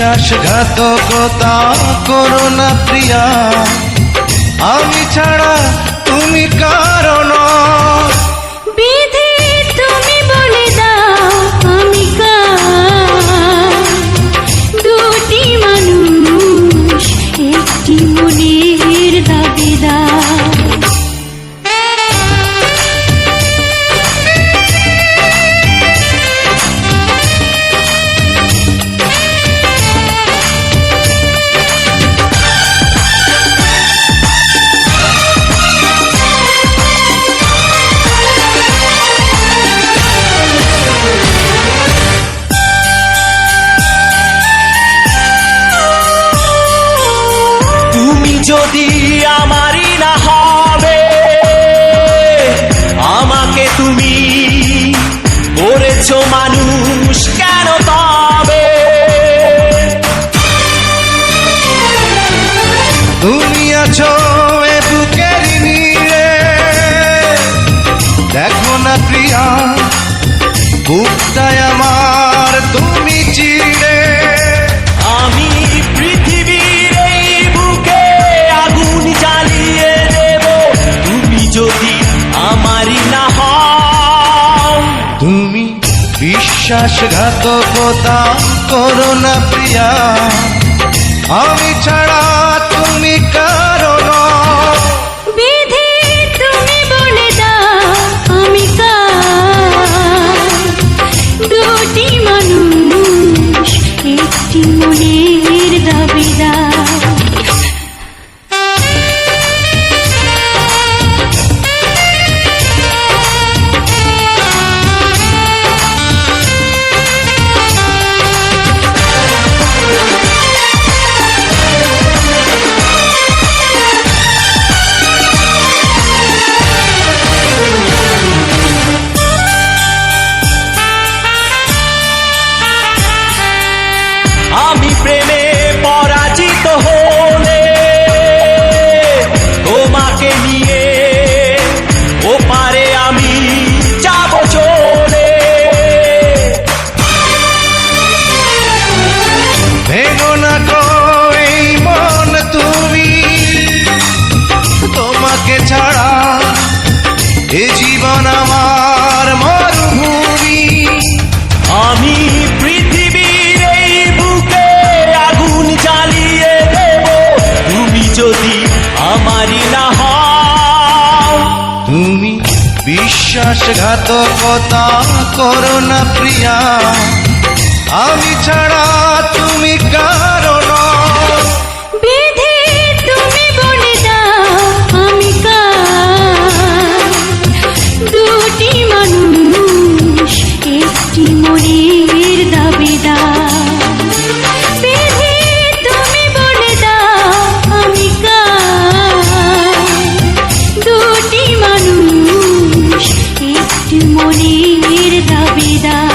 বিশ্বাসঘাতকতা করো না প্রিয়া, আমি ছাড়া তুমি কারো নও। বিধি তুমি বলে দাও আমি কার, দুটি মানুষ একটি মনের দাবিদার। যদি আমারই না হবে, আমাকে তুমি করেছো মানুষ কেন তবে? তুমি আছো এ বুকের নীড়ে, দেখো না প্রিয়া বুকটায় আমার তুমি চিড়ে। আমি পৃথিবীর এই বুকে আগুন জ্বালিয়ে দেব, তুমি যদি আমারই না হও। তুমি বিশ্বাসঘাতকতা করো না প্রিয়া, আমি ছাড়া তুমি কারো নও। বিধি তুমি বলে দাও আমি কার, দুটি মানুষ একটি মনের দাবিদার। আমি প্রেমে পরাজিত হলে তোমাকে নিয়ে ওপারে আমি যাব চলে। ভেঙো না গো এই মন তুমি, তোমাকে ছাড়া এ জীবন আমার মরুভূমি। আমি পৃথিবীর এই বুকে আগুন জ্বালিয়ে দেব, তুমি যদি আমারই না হও। তুমি বিশ্বাসঘাতকতা করো না প্রিয়া, আমি ছাড়া তুমি কারো নও। বিধি তুমি বলে দাও আমি কার, দুটি মানুষ একটি মনের দাবিদার। বিধি তুমি বলে দাও আমি কার, দুটি মানুষ একটি মনের দাবিদার।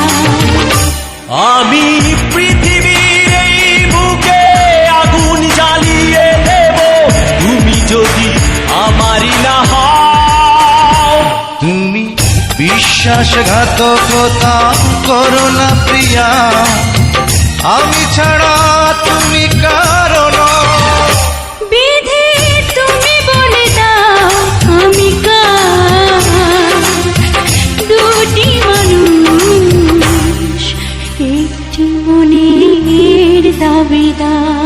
আমি পৃথিবীর এই বুকে আগুন জ্বালিয়ে দেব, তুমি যদি আমারই না হও। তুমি বিশ্বাসঘাতকতা করো না প্রিয়া, আমি ছাড়া তুমি কারো নও। বিধি তুমি বলে দাও আমি কার, দুটি মানুষ একটি মনের দাবিদার।